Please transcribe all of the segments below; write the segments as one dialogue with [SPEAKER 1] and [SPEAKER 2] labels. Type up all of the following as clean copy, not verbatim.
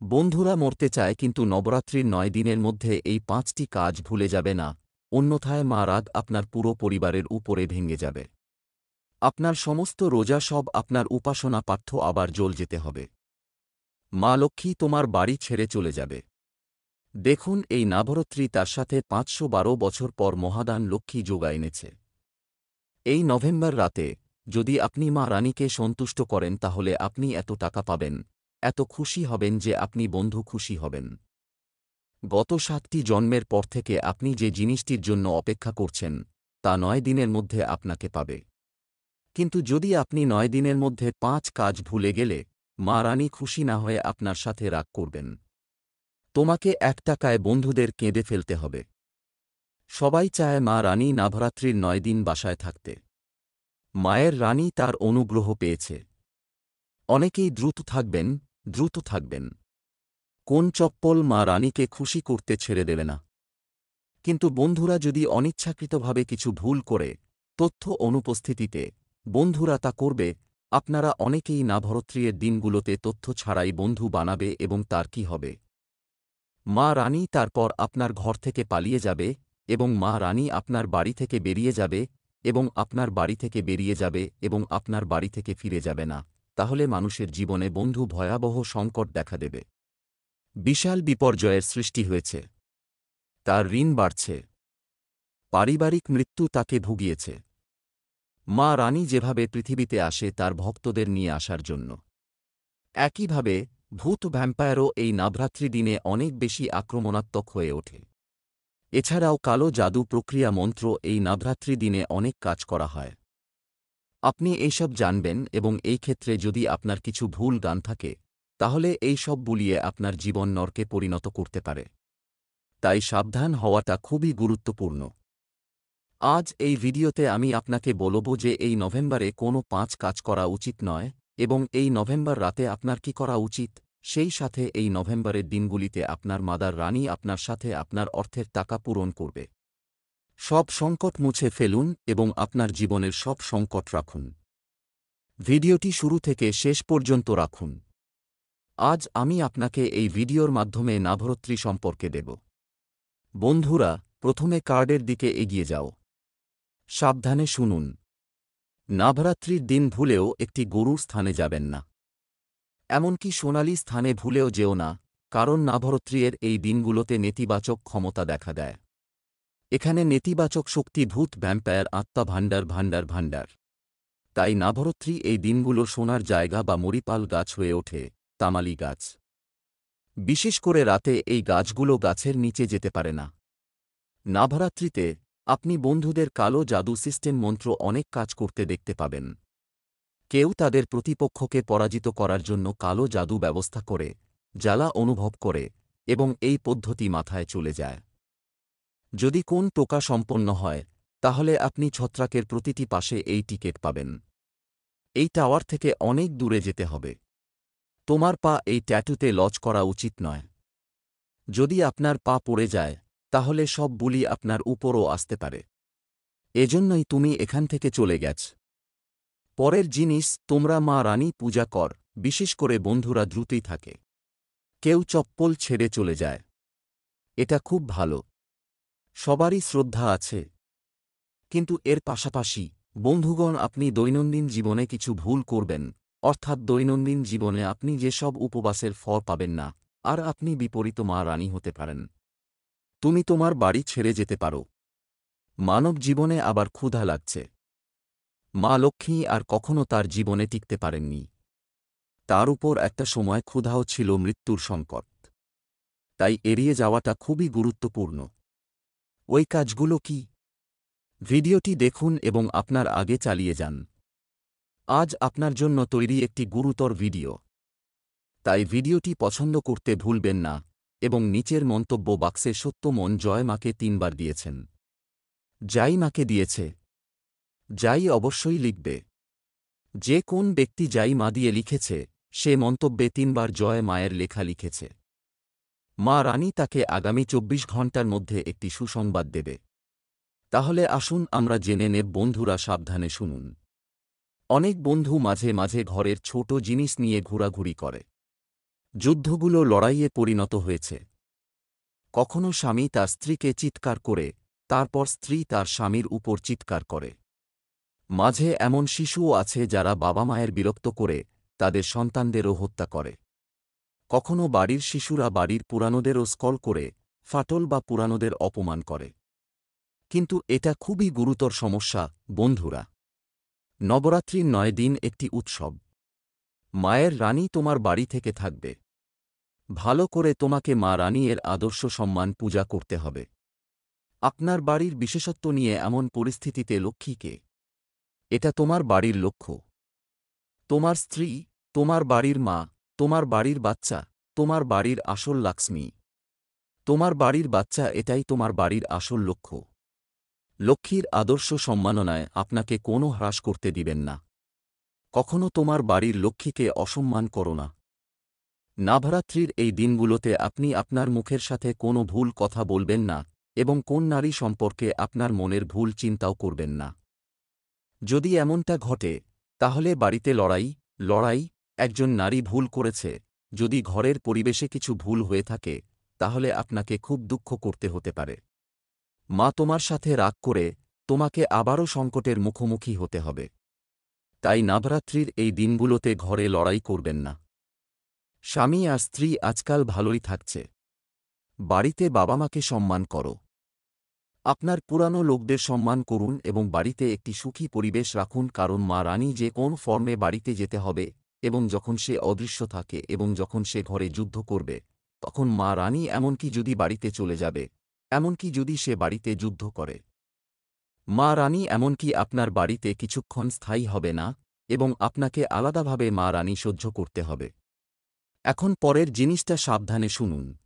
[SPEAKER 1] বন্ধুরা মরতে চায় কিন্তু নবরাত্রির ৯ দিনের মধ্যে এই ৫টি কাজ ভুলে যাবে না, অন্যথায় মা রাগ আপনার পুরো পরিবারের উপরে ভেঙে যাবে। আপনার সমস্ত রোজা সব আপনার উপাসনা পাঠ্য আবার জ্বল যেতে হবে। মা লক্ষ্মী তোমার বাড়ি ছেড়ে চলে যাবে। দেখুন এই নবরাত্রি তার সাথে ৫১২ বছর পর মহাদান লক্ষ্মী যোগা এনেছে। এই নভেম্বর রাতে যদি আপনি মা রানীকে সন্তুষ্ট করেন তাহলে আপনি এত টাকা পাবেন, এত খুশি হবেন যে আপনি বন্ধু খুশি হবেন। গত ৭টি জন্মের পর থেকে আপনি যে জিনিসটির জন্য অপেক্ষা করছেন তা ৯ দিনের মধ্যে আপনাকে পাবে। কিন্তু যদি আপনি ৯ দিনের মধ্যে ৫ কাজ ভুলে গেলে মা রানী খুশি না হয়ে আপনার সাথে রাগ করবেন। তোমাকে ১ টাকায় বন্ধুদের কেঁদে ফেলতে হবে। সবাই চায় মা রানী নবরাত্রির ৯ দিন বাসায় থাকতে। মায়ের রানী তার অনুগ্রহ পেয়েছে। অনেকেই দ্রুত থাকবেন, দ্রুত থাকবেন। কোন চপ্পল মা রানীকে খুশি করতে ছেড়ে দেবে না। কিন্তু বন্ধুরা যদি অনিচ্ছাকৃতভাবে কিছু ভুল করে, তথ্য অনুপস্থিতিতে, বন্ধুরা তা করবে, আপনারা অনেকেই নবরাত্রির দিনগুলোতে তথ্য ছাড়াই বন্ধু বানাবে এবং তার কি হবে? মা রানী তারপর আপনার ঘর থেকে পালিয়ে যাবে এবং মা রানী আপনার বাড়ি থেকে বেরিয়ে যাবে এবং আপনার বাড়ি থেকে বেরিয়ে যাবে এবং আপনার বাড়ি থেকে ফিরে যাবে না, তাহলে মানুষের জীবনে বন্ধু ভয়াবহ সংকট দেখা দেবে। বিশাল বিপর্যয়ের সৃষ্টি হয়েছে। তার ঋণ বাড়ছে। পারিবারিক মৃত্যু তাকে ভুগিয়েছে। মা রানী যেভাবে পৃথিবীতে আসে তার ভক্তদের নিয়ে আসার জন্য, একইভাবে ভূত ভ্যাম্পায়ারও এই নবরাত্রি দিনে অনেক বেশি আক্রমণাত্মক হয়ে ওঠে। এছাড়াও কালো জাদু প্রক্রিয়া মন্ত্র এই নবরাত্রি দিনে অনেক কাজ করা হয়। আপনি এইসব জানবেন এবং এই ক্ষেত্রে যদি আপনার কিছু ভুল জ্ঞান থাকে তাহলে এই সব বুলিয়ে আপনার জীবন নরকে পরিণত করতে পারে। তাই সাবধান হওয়াটা খুবই গুরুত্বপূর্ণ। আজ এই ভিডিওতে আমি আপনাকে বলব যে এই নভেম্বরে কোনো ৫ কাজ করা উচিত নয় এবং এই নভেম্বর রাতে আপনার কি করা উচিত, সেই সাথে এই নভেম্বরের দিনগুলিতে আপনার মাদার রানী আপনার সাথে আপনার অর্থের টাকা পূরণ করবে। সব সংকট মুছে ফেলুন এবং আপনার জীবনের সব সংকট রাখুন। ভিডিওটি শুরু থেকে শেষ পর্যন্ত রাখুন। আজ আমি আপনাকে এই ভিডিওর মাধ্যমে নবরাত্রি সম্পর্কে দেব। বন্ধুরা, প্রথমে কার্ডের দিকে এগিয়ে যাও। সাবধানে শুনুন। নবরাত্রির দিন ভুলেও একটি গরুর স্থানে যাবেন না। এমনকি সোনালী স্থানে ভুলেও যেও না, কারণ নবরাত্রির এই দিনগুলোতে নেতিবাচক ক্ষমতা দেখা দেয়। এখানে নেতিবাচক শক্তি ভূত ভ্যাম্পায়ার আত্মা ভাণ্ডার। তাই নবরাত্রি এই দিনগুলো সোনার জায়গা বা মরিপাল গাছ হয়ে ওঠে, তামালি গাছ। বিশেষ করে রাতে এই গাছগুলো গাছের নিচে যেতে পারে না। নবরাত্রিতে আপনি বন্ধুদের কালো জাদু সিস্টেম মন্ত্র অনেক কাজ করতে দেখতে পাবেন। কেউ তাদের প্রতিপক্ষকে পরাজিত করার জন্য কালো জাদু ব্যবস্থা করে, জ্বালা অনুভব করে এবং এই পদ্ধতি মাথায় চলে যায়। যদি কোন টোকা সম্পন্ন হয় তাহলে আপনি ছত্রাকের প্রতিটি পাশে এই টিকেট পাবেন। এই টাওয়ার থেকে অনেক দূরে যেতে হবে। তোমার পা এই ট্যাটুতে লজ করা উচিত নয়। যদি আপনার পা পড়ে যায় তাহলে সব বুলি আপনার উপরও আসতে পারে। এজন্যই তুমি এখান থেকে চলে গেছ। পরের জিনিস, তোমরা মা রানী পূজা কর, বিশেষ করে বন্ধুরা দ্রুতই থাকে। কেউ চপ্পল ছেড়ে চলে যায়। এটা খুব ভালো। সবারই শ্রদ্ধা আছে। কিন্তু এর পাশাপাশি বন্ধুগণ আপনি দৈনন্দিন জীবনে কিছু ভুল করবেন, অর্থাৎ দৈনন্দিন জীবনে আপনি যেসব উপবাসের ফল পাবেন না, আর আপনি বিপরীত মা রানী হতে পারেন। তুমি তোমার বাড়ি ছেড়ে যেতে পারো। মানব জীবনে আবার ক্ষুধা লাগছে। মা লক্ষ্মী আর কখনো তার জীবনে টিকতে পারেননি। তার উপর একটা সময় ক্ষুধাও ছিল মৃত্যুর সংকট। তাই এড়িয়ে যাওয়াটা খুবই গুরুত্বপূর্ণ। ওই কাজগুলো কি? ভিডিওটি দেখুন এবং আপনার আগে চালিয়ে যান। আজ আপনার জন্য তৈরি একটি গুরুতর ভিডিও। তাই ভিডিওটি পছন্দ করতে ভুলবেন না এবং নিচের মন্তব্য বাক্সে সত্য মন জয় মাকে ৩ বার দিয়েছেন। যাই মাকে দিয়েছে। যাই অবশ্যই লিখবে। যে কোন ব্যক্তি যাই মা দিয়ে লিখেছে সে মন্তব্যে ৩ বার জয় মায়ের লেখা লিখেছে। মা রানী তাকে আগামী ২৪ ঘণ্টার মধ্যে একটি সুসংবাদ দেবে। তাহলে আসুন আমরা জেনে নেব। বন্ধুরা সাবধানে শুনুন। অনেক বন্ধু মাঝে মাঝে ঘরের ছোট জিনিস নিয়ে ঘোরাঘুরি করে। যুদ্ধগুলো লড়াইয়ে পরিণত হয়েছে। কখনো স্বামী তার স্ত্রীকে চিৎকার করে, তারপর স্ত্রী তার স্বামীর উপর চিৎকার করে। মাঝে এমন শিশুও আছে যারা বাবা মায়ের বিরক্ত করে তাদের সন্তানদেরও হত্যা করে। কখনো বাড়ির শিশুরা বাড়ির পুরানোদেরও স্কল করে, ফাটল বা পুরানোদের অপমান করে। কিন্তু এটা খুবই গুরুতর সমস্যা, বন্ধুরা। নবরাত্রির ৯ দিন একটি উৎসব। মায়ের রানী তোমার বাড়ি থেকে থাকবে। ভালো করে তোমাকে মা রানী এর আদর্শ সম্মান পূজা করতে হবে। আপনার বাড়ির বিশেষত্ব নিয়ে এমন পরিস্থিতিতে লক্ষ্মীকে। এটা তোমার বাড়ির লক্ষ্য। তোমার স্ত্রী, তোমার বাড়ির মা, তোমার বাড়ির বাচ্চা, তোমার বাড়ির আসল লাক্ষ্মী। তোমার বাড়ির বাচ্চা, এটাই তোমার বাড়ির আসল লক্ষ্য। লক্ষ্মীর আদর্শ সম্মাননায় আপনাকে কোনো হ্রাস করতে দিবেন না। কখনো তোমার বাড়ির লক্ষ্মীকে অসম্মান করো না। নবরাত্রির এই দিনগুলোতে আপনি আপনার মুখের সাথে কোনো ভুল কথা বলবেন না এবং কোন নারী সম্পর্কে আপনার মনের ভুল চিন্তাও করবেন না। যদি এমনটা ঘটে, তাহলে বাড়িতে লড়াই, একজন নারী ভুল করেছে, যদি ঘরের পরিবেশে কিছু ভুল হয়ে থাকে, তাহলে আপনাকে খুব দুঃখ করতে হতে পারে। মা তোমার সাথে রাগ করে তোমাকে আবারও সংকটের মুখোমুখি হতে হবে। তাই নবরাত্রির এই দিনগুলোতে ঘরে লড়াই করবেন না। স্বামী আর স্ত্রী আজকাল ভালোই থাকছে। বাড়িতে বাবা মাকে সম্মান করো। আপনার পুরানো লোকদের সম্মান করুন এবং বাড়িতে একটি সুখী পরিবেশ রাখুন, কারণ মা রানী যে কোন ফর্মে বাড়িতে যেতে হবে এবং যখন সে অদৃশ্য থাকে এবং যখন সে ঘরে যুদ্ধ করবে, তখন মা রানী এমনকি যদি বাড়িতে চলে যাবে, এমনকি যদি সে বাড়িতে যুদ্ধ করে, মা রানী এমনকি আপনার বাড়িতে কিছুক্ষণ স্থায়ী হবে না এবং আপনাকে আলাদাভাবে মা রানী সহ্য করতে হবে। এখন পরের জিনিসটা সাবধানে শুনুন।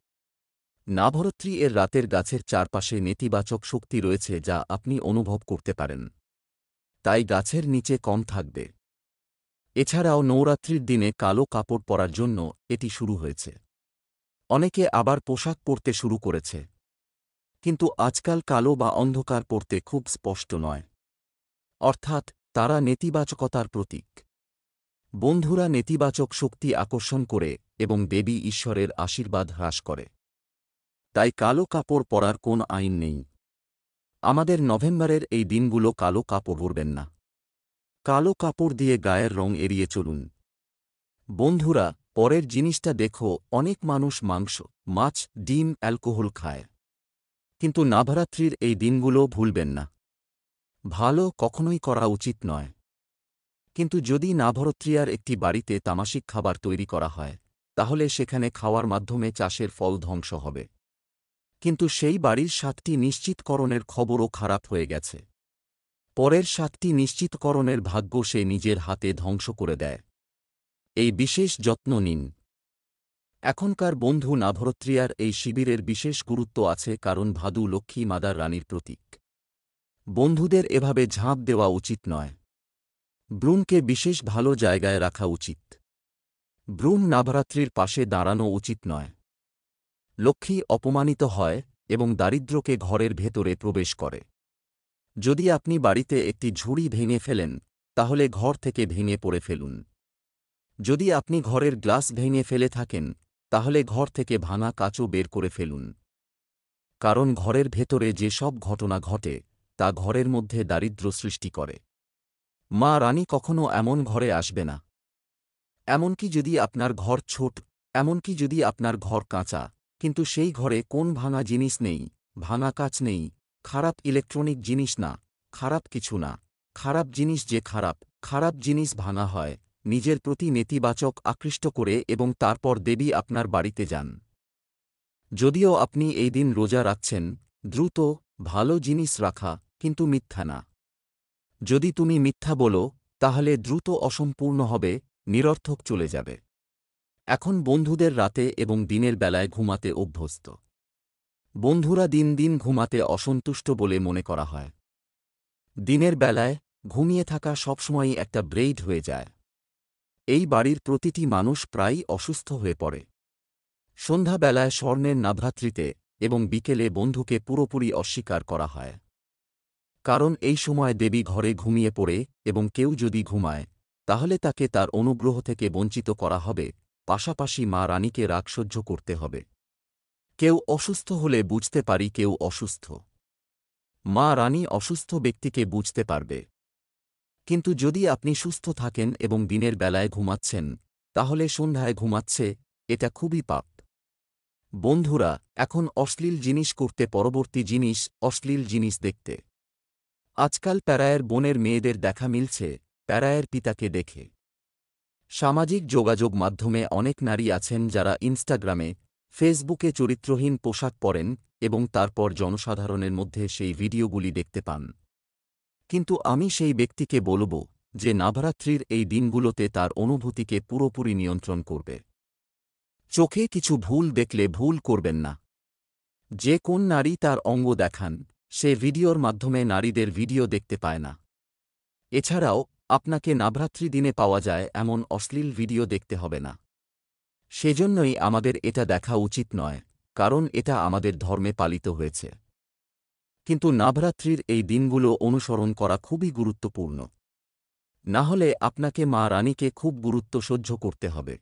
[SPEAKER 1] নবরাত্রি এর রাতের গাছের চারপাশে নেতিবাচক শক্তি রয়েছে যা আপনি অনুভব করতে পারেন। তাই গাছের নিচে কম থাকবে। এছাড়াও নবরাত্রির দিনে কালো কাপড় পরার জন্য এটি শুরু হয়েছে। অনেকে আবার পোশাক পরতে শুরু করেছে। কিন্তু আজকাল কালো বা অন্ধকার পরতে খুব স্পষ্ট নয়। অর্থাৎ তারা নেতিবাচকতার প্রতীক। বন্ধুরা, নেতিবাচক শক্তি আকর্ষণ করে এবং দেবী ঈশ্বরের আশীর্বাদ হ্রাস করে। তাই কালো কাপড় পরার কোন আইন নেই। আমাদের নভেম্বরের এই দিনগুলো কালো কাপড় পরবেন না। কালো কাপড় দিয়ে গায়ের রং এড়িয়ে চলুন। বন্ধুরা, পরের জিনিসটা দেখো, অনেক মানুষ মাংস, মাছ, ডিম, অ্যালকোহল খায়। কিন্তু নবরাত্রির এই দিনগুলো ভুলবেন না। ভালো কখনোই করা উচিত নয়। কিন্তু যদি নবরাত্রির একটি বাড়িতে তামাসিক খাবার তৈরি করা হয়, তাহলে সেখানে খাওয়ার মাধ্যমে চাষের ফল ধ্বংস হবে। কিন্তু সেই বাড়ির ৭টি নিশ্চিতকরণের খবরও খারাপ হয়ে গেছে। পরের ৭টি নিশ্চিতকরণের ভাগ্য সে নিজের হাতে ধ্বংস করে দেয়। এই বিশেষ যত্ন নিন। এখনকার বন্ধু, নবরাত্রির এই শিবিরের বিশেষ গুরুত্ব আছে কারণ ভাদু লক্ষ্মী মাদার রানীর প্রতীক। বন্ধুদের এভাবে ঝাঁপ দেওয়া উচিত নয়। ব্রুমকে বিশেষ ভালো জায়গায় রাখা উচিত। ব্রুম নবরাত্রির পাশে দাঁড়ানো উচিত নয়। লক্ষ্মী অপমানিত হয় এবং দারিদ্র্যকে ঘরের ভেতরে প্রবেশ করে। যদি আপনি বাড়িতে একটি ঝুড়ি ভেঙে ফেলেন, তাহলে ঘর থেকে ভেঙে পড়ে ফেলুন। যদি আপনি ঘরের গ্লাস ভেঙে ফেলে থাকেন, তাহলে ঘর থেকে ভাঙা কাচও বের করে ফেলুন। কারণ ঘরের ভেতরে যে সব ঘটনা ঘটে, তা ঘরের মধ্যে দারিদ্র্য সৃষ্টি করে। মা রানী কখনো এমন ঘরে আসবে না। এমনকি যদি আপনার ঘর ছোট, এমনকি যদি আপনার ঘর কাঁচা, কিন্তু সেই ঘরে কোন ভাঙা জিনিস নেই, ভাঙা কাচ নেই, খারাপ ইলেকট্রনিক জিনিস না, খারাপ কিছু না, খারাপ জিনিস যে খারাপ জিনিস ভাঙা হয়, নিজের প্রতি নেতিবাচক আকৃষ্ট করে এবং তারপর দেবী আপনার বাড়িতে যান। যদিও আপনি এই দিন রোজা রাখছেন, দ্রুত ভালো জিনিস রাখা, কিন্তু মিথ্যা না। যদি তুমি মিথ্যা বলো, তাহলে দ্রুত অসম্পূর্ণ হবে, নিরর্থক চলে যাবে। এখন বন্ধুদের রাতে এবং দিনের বেলায় ঘুমাতে অভ্যস্ত। বন্ধুরা দিন দিন ঘুমাতে অসন্তুষ্ট বলে মনে করা হয়। দিনের বেলায় ঘুমিয়ে থাকা সবসময়ই একটা ব্রেইড হয়ে যায়। এই বাড়ির প্রতিটি মানুষ প্রায়ই অসুস্থ হয়ে পড়ে। সন্ধ্যাবেলায় স্বর্ণের নবরাত্রিতে এবং বিকেলে বন্ধুকে পুরোপুরি অস্বীকার করা হয়। কারণ এই সময় দেবী ঘরে ঘুমিয়ে পড়ে এবং কেউ যদি ঘুমায়, তাহলে তাকে তার অনুগ্রহ থেকে বঞ্চিত করা হবে পাশাপাশি মা রানীকে রাগ সহ্য করতে হবে। কেউ অসুস্থ হলে বুঝতে পারি কেউ অসুস্থ। মা রানী অসুস্থ ব্যক্তিকে বুঝতে পারবে। কিন্তু যদি আপনি সুস্থ থাকেন এবং দিনের বেলায় ঘুমাচ্ছেন, তাহলে সন্ধ্যায় ঘুমাচ্ছে, এটা খুবই পাপ। বন্ধুরা, এখন অশ্লীল জিনিস করতে পরবর্তী জিনিস অশ্লীল জিনিস দেখতে। আজকাল প্যারায়ের বোনের মেয়েদের দেখা মিলছে প্যারায়ের পিতাকে দেখে। সামাজিক যোগাযোগ মাধ্যমে অনেক নারী আছেন যারা ইনস্টাগ্রামে, ফেসবুকে চরিত্রহীন পোশাক পরেন এবং তারপর জনসাধারণের মধ্যে সেই ভিডিওগুলি দেখতে পান। কিন্তু আমি সেই ব্যক্তিকে বলব যে নবরাত্রির এই দিনগুলোতে তার অনুভূতিকে পুরোপুরি নিয়ন্ত্রণ করবে। চোখে কিছু ভুল দেখলে ভুল করবেন না। যে কোন নারী তার অঙ্গ দেখান, সে ভিডিওর মাধ্যমে নারীদের ভিডিও দেখতে পায় না। এছাড়াও আপনাকে নবরাত্রি দিনে পাওয়া যায় এমন অশ্লীল ভিডিও দেখতে হবে না। সেজন্যই আমাদের এটা দেখা উচিত নয়, কারণ এটা আমাদের ধর্মে পালিত হয়েছে। কিন্তু নবরাত্রির এই দিনগুলো অনুসরণ করা খুবই গুরুত্বপূর্ণ। না হলে আপনাকে মা রানীকে খুব গুরুত্ব সহ্য করতে হবে।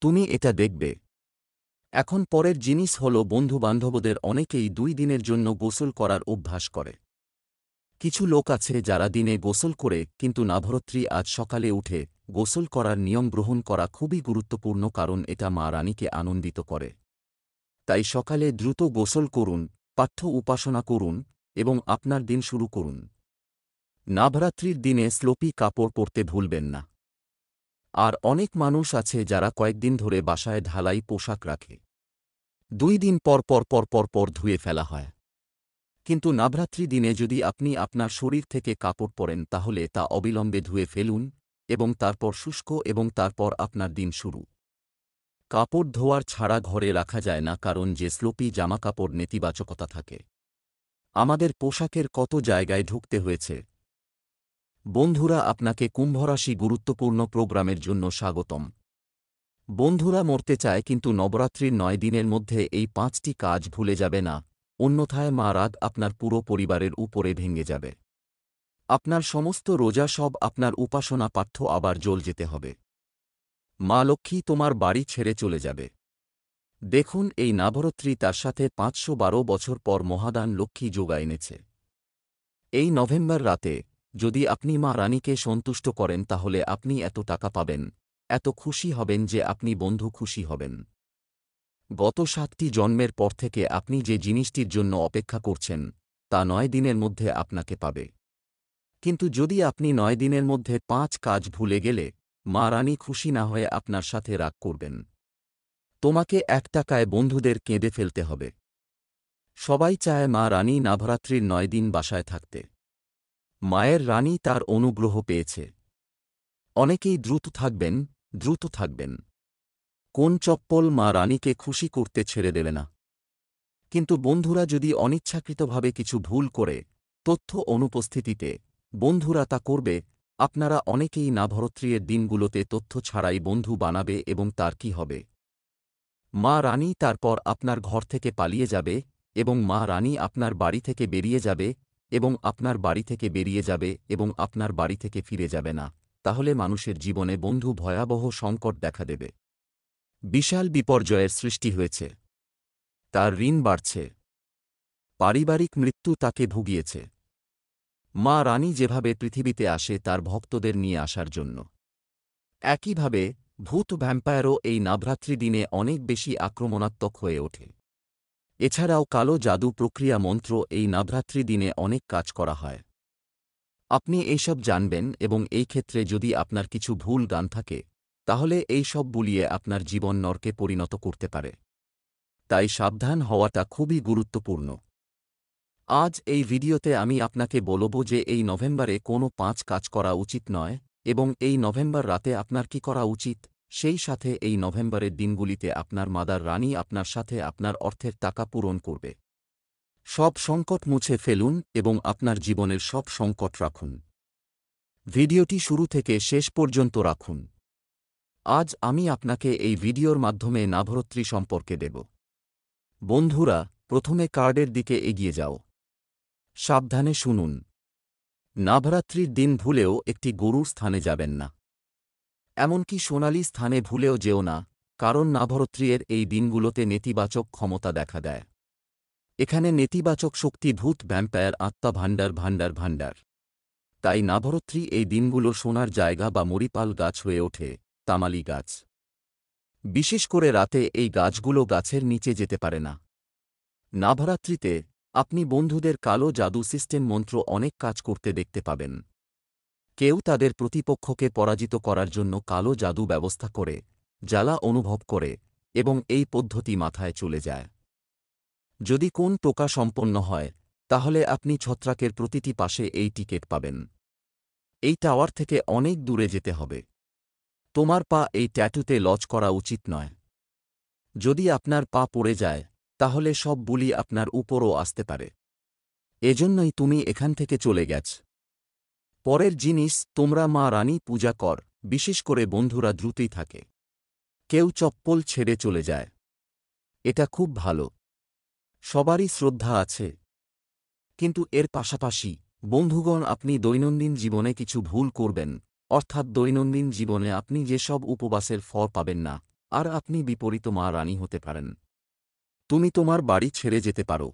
[SPEAKER 1] তুমি এটা দেখবে। এখন পরের জিনিস হল বন্ধুবান্ধবদের অনেকেই 2 দিনের জন্য গোসল করার অভ্যাস করে। কিছু লোক আছে যারা দিনে গোসল করে কিন্তু নবরাত্রি আজ সকালে উঠে গোসল করার নিয়ম গ্রহণ করা খুবই গুরুত্বপূর্ণ, কারণ এটা মা রানীকে আনন্দিত করে। তাই সকালে দ্রুত গোসল করুন, পাঠ্য উপাসনা করুন এবং আপনার দিন শুরু করুন। নবরাত্রির দিনে স্লোপি কাপড় পরতে ভুলবেন না। আর অনেক মানুষ আছে যারা কয়েকদিন ধরে বাসায় ঢালাই পোশাক রাখে। 2 দিন পর ধুয়ে ফেলা হয়। কিন্তু নবরাত্রি দিনে যদি আপনি আপনার শরীর থেকে কাপড় পরেন তাহলে তা অবিলম্বে ধুয়ে ফেলুন এবং তারপর শুষ্ক এবং তারপর আপনার দিন শুরু। কাপড় ধোয়ার ছাড়া ঘরে রাখা যায় না, কারণ যে স্লোপি জামাকাপড় নেতিবাচকতা থাকে। আমাদের পোশাকের কত জায়গায় ঢুকতে হয়েছে। বন্ধুরা, আপনাকে কুম্ভরাশি গুরুত্বপূর্ণ প্রোগ্রামের জন্য স্বাগতম। বন্ধুরা মরতে চায় কিন্তু নবরাত্রির 9 দিনের মধ্যে এই 5টি কাজ ভুলে যাবে না, অন্যথায় মা রাগ আপনার পুরো পরিবারের উপরে ভেঙে যাবে। আপনার সমস্ত রোজা সব আপনার উপাসনা পাঠ্য আবার জ্বল যেতে হবে। মা লক্ষ্মী তোমার বাড়ি ছেড়ে চলে যাবে। দেখুন, এই নবরাত্রি তার সাথে 512 বছর পর মহাদান লক্ষ্মী যোগা এনেছে। এই নভেম্বর রাতে যদি আপনি মা রানীকে সন্তুষ্ট করেন তাহলে আপনি এত টাকা পাবেন, এত খুশি হবেন যে আপনি বন্ধু খুশি হবেন। গত 7টি জন্মের পর থেকে আপনি যে জিনিসটির জন্য অপেক্ষা করছেন তা 9 দিনের মধ্যে আপনাকে পাবে। কিন্তু যদি আপনি 9 দিনের মধ্যে 5 কাজ ভুলে গেলে মা রানী খুশি না হয়ে আপনার সাথে রাগ করবেন। তোমাকে 1 টাকায় বন্ধুদের কেঁদে ফেলতে হবে। সবাই চায় মা রানী নবরাত্রির 9 দিন বাসায় থাকতে। মায়ের রানী তার অনুগ্রহ পেয়েছে। অনেকেই দ্রুত থাকবেন, দ্রুত থাকবেন। কোন চপ্পল মা রানীকে খুশি করতে ছেড়ে দেবে না। কিন্তু বন্ধুরা যদি অনিচ্ছাকৃতভাবে কিছু ভুল করে, তথ্য অনুপস্থিতিতে বন্ধুরা তা করবে, আপনারা অনেকেই নবরাত্রির দিনগুলোতে তথ্য ছাড়াই বন্ধু বানাবে এবং তার কি হবে? মা রানী তারপর আপনার ঘর থেকে পালিয়ে যাবে এবং মা রানী আপনার বাড়ি থেকে বেরিয়ে যাবে এবং আপনার বাড়ি থেকে বেরিয়ে যাবে এবং আপনার বাড়ি থেকে ফিরে যাবে না। তাহলে মানুষের জীবনে বন্ধু ভয়াবহ সংকট দেখা দেবে। বিশাল বিপর্যয়ের সৃষ্টি হয়েছে। তার ঋণ বাড়ছে। পারিবারিক মৃত্যু তাকে ভুগিয়েছে। মা রানী যেভাবে পৃথিবীতে আসে তার ভক্তদের নিয়ে আসার জন্য, একইভাবে ভূত ভ্যাম্পায়ারও এই নবরাত্রি দিনে অনেক বেশি আক্রমণাত্মক হয়ে ওঠে। এছাড়াও কালো জাদু প্রক্রিয়া মন্ত্র এই নবরাত্রি দিনে অনেক কাজ করা হয়। আপনি এইসব জানবেন এবং এই ক্ষেত্রে যদি আপনার কিছু ভুল জ্ঞান থাকে তাহলে এই সব বুলিয়ে আপনার জীবন নরকে পরিণত করতে পারে। তাই সাবধান হওয়াটা খুবই গুরুত্বপূর্ণ। আজ এই ভিডিওতে আমি আপনাকে বলব যে এই নভেম্বরে কোনো 5 কাজ করা উচিত নয় এবং এই নভেম্বর রাতে আপনার কি করা উচিত, সেই সাথে এই নভেম্বরের দিনগুলিতে আপনার মাদার রানী আপনার সাথে আপনার অর্থের টাকা পূরণ করবে। সব সংকট মুছে ফেলুন এবং আপনার জীবনের সব সংকট রাখুন। ভিডিওটি শুরু থেকে শেষ পর্যন্ত রাখুন। আজ আমি আপনাকে এই ভিডিওর মাধ্যমে নবরাত্রি সম্পর্কে দেব। বন্ধুরা, প্রথমে কার্ডের দিকে এগিয়ে যাও। সাবধানে শুনুন। নবরাত্রির দিন ভুলেও একটি গরুর স্থানে যাবেন না। এমনকি সোনালি স্থানে ভুলেও যেও না, কারণ নবরাত্রির এই দিনগুলোতে নেতিবাচক ক্ষমতা দেখা দেয়। এখানে নেতিবাচক শক্তি ভূত ভ্যাম্পায়ার আত্মা ভাণ্ডার। তাই নবরাত্রি এই দিনগুলো সোনার জায়গা বা মরিপাল গাছ হয়ে ওঠে, তামালি গাছ। বিশেষ করে রাতে এই গাছগুলো গাছের নিচে যেতে পারে না। নবরাত্রিতে আপনি বন্ধুদের কালো জাদু সিস্টেম মন্ত্র অনেক কাজ করতে দেখতে পাবেন। কেউ তাদের প্রতিপক্ষকে পরাজিত করার জন্য কালো জাদু ব্যবস্থা করে, জ্বালা অনুভব করে, এবং এই পদ্ধতি মাথায় চলে যায়। যদি কোন টোকা সম্পন্ন হয়, তাহলে আপনি ছত্রাকের প্রতিটি পাশে এই টিকেট পাবেন। এই টাওয়ার থেকে অনেক দূরে যেতে হবে। তোমার পা এই ট্যাটুতে লজ করা উচিত নয়। যদি আপনার পা পড়ে যায়, তাহলে সব বুলি আপনার উপরও আসতে পারে। এজন্যই তুমি এখান থেকে চলে গেছ। পরের জিনিস, তোমরা মা রানী পূজা কর, বিশেষ করে বন্ধুরা দ্রুতই থাকে। কেউ চপ্পল ছেড়ে চলে যায়। এটা খুব ভালো। সবারই শ্রদ্ধা আছে। কিন্তু এর পাশাপাশি, বন্ধুগণ, আপনি দৈনন্দিন জীবনে কিছু ভুল করবেন, অর্থাৎ দৈনন্দিন জীবনে আপনি যেসব উপবাসের ফল পাবেন না, আর আপনি বিপরীত মা রানী হতে পারেন। তুমি তোমার বাড়ি ছেড়ে যেতে পারো।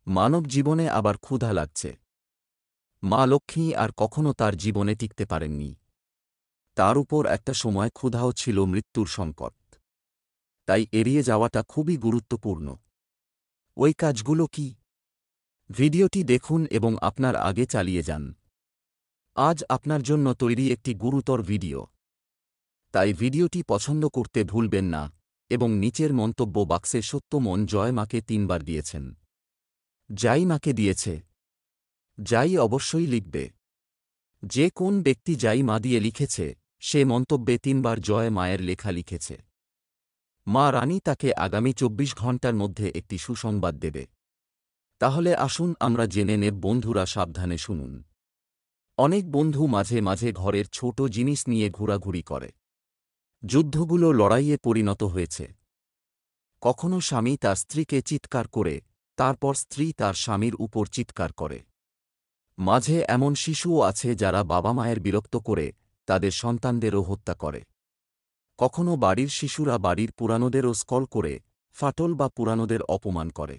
[SPEAKER 1] মানব জীবনে আবার ক্ষুধা লাগছে। মা লক্ষ্মী আর কখনো তার জীবনে টিকতে পারেননি। তার উপর একটা সময় ক্ষুধাও ছিল মৃত্যুর সংকট। তাই এড়িয়ে যাওয়াটা খুবই গুরুত্বপূর্ণ। ওই কাজগুলো কি? ভিডিওটি দেখুন এবং আপনার আগে চালিয়ে যান। আজ আপনার জন্য তৈরি একটি গুরুতর ভিডিও। তাই ভিডিওটি পছন্দ করতে ভুলবেন না এবং নিচের মন্তব্য বাক্সে সত্য মন জয় মাকে 3 বার দিয়েছেন। যাই মাকে দিয়েছে। যাই অবশ্যই লিখবে। যে কোন ব্যক্তি যাই মা দিয়ে লিখেছে, সে মন্তব্যে 3 বার জয় মায়ের লেখা লিখেছে। মা রানী তাকে আগামী 24 ঘণ্টার মধ্যে একটি সুসংবাদ দেবে। তাহলে আসুন আমরা জেনে নেব। বন্ধুরা সাবধানে শুনুন। অনেক বন্ধু মাঝে মাঝে ঘরের ছোট জিনিস নিয়ে ঘোরাঘুরি করে। যুদ্ধগুলো লড়াইয়ে পরিণত হয়েছে। কখনো স্বামী তার স্ত্রীকে চিৎকার করে, তারপর স্ত্রী তার স্বামীর উপর চিৎকার করে। মাঝে এমন শিশুও আছে যারা বাবা মায়ের বিরক্ত করে তাদের সন্তানদেরও হত্যা করে। কখনো বাড়ির শিশুরা বাড়ির পুরানোদেরও স্কল করে, ফাটল বা পুরানোদের অপমান করে।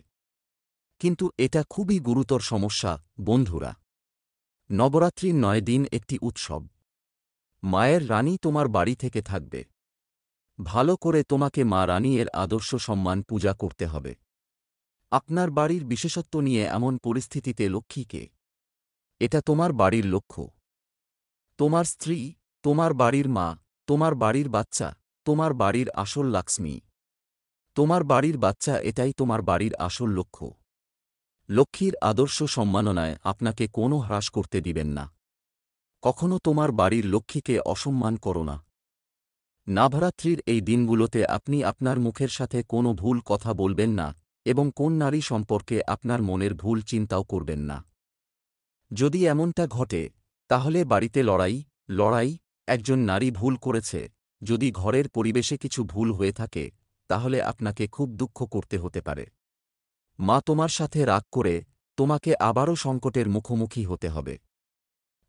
[SPEAKER 1] কিন্তু এটা খুবই গুরুতর সমস্যা, বন্ধুরা। নবরাত্রির 9 দিন একটি উৎসব। মায়ের রানী তোমার বাড়ি থেকে থাকবে। ভালো করে তোমাকে মা রানী এর আদর্শ সম্মান পূজা করতে হবে। আপনার বাড়ির বিশেষত্ব নিয়ে এমন পরিস্থিতিতে লক্ষ্মীকে। এটা তোমার বাড়ির লক্ষ্য। তোমার স্ত্রী, তোমার বাড়ির মা, তোমার বাড়ির বাচ্চা, তোমার বাড়ির আসল লক্ষ্মী। তোমার বাড়ির বাচ্চা, এটাই তোমার বাড়ির আসল লক্ষ্য। লক্ষ্মীর আদর্শ সম্মাননায় আপনাকে কোনো হ্রাস করতে দিবেন না। কখনো তোমার বাড়ির লক্ষ্মীকে অসম্মান করো না। নবরাত্রির এই দিনগুলোতে আপনি আপনার মুখের সাথে কোনো ভুল কথা বলবেন না এবং কোন নারী সম্পর্কে আপনার মনের ভুল চিন্তাও করবেন না। যদি এমনটা ঘটে, তাহলে বাড়িতে লড়াই। একজন নারী ভুল করেছে। যদি ঘরের পরিবেশে কিছু ভুল হয়ে থাকে, তাহলে আপনাকে খুব দুঃখ করতে হতে পারে। মা তোমার সাথে রাগ করে তোমাকে আবারও সংকটের মুখোমুখি হতে হবে।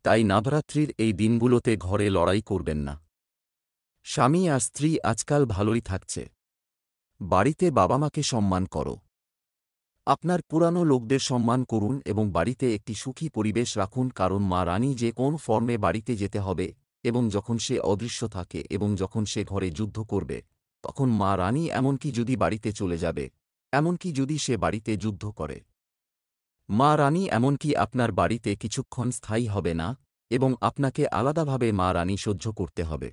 [SPEAKER 1] তাই নবরাত্রির এই দিনগুলোতে ঘরে লড়াই করবেন না। স্বামী আর স্ত্রী আজকাল ভালোই থাকছে। বাড়িতে বাবা মাকে সম্মান করো। আপনার পুরানো লোকদের সম্মান করুন এবং বাড়িতে একটি সুখী পরিবেশ রাখুন, কারণ মা রানী যে কোন ফর্মে বাড়িতে যেতে হবে, এবং যখন সে অদৃশ্য থাকে এবং যখন সে ঘরে যুদ্ধ করবে, তখন মা রানী এমনকি যদি বাড়িতে চলে যাবে, এমনকি যদি সে বাড়িতে যুদ্ধ করে, মা রানী এমনকি আপনার বাড়িতে কিছুক্ষণ স্থায়ী হবে না এবং আপনাকে আলাদাভাবে মা রানী সহ্য করতে হবে।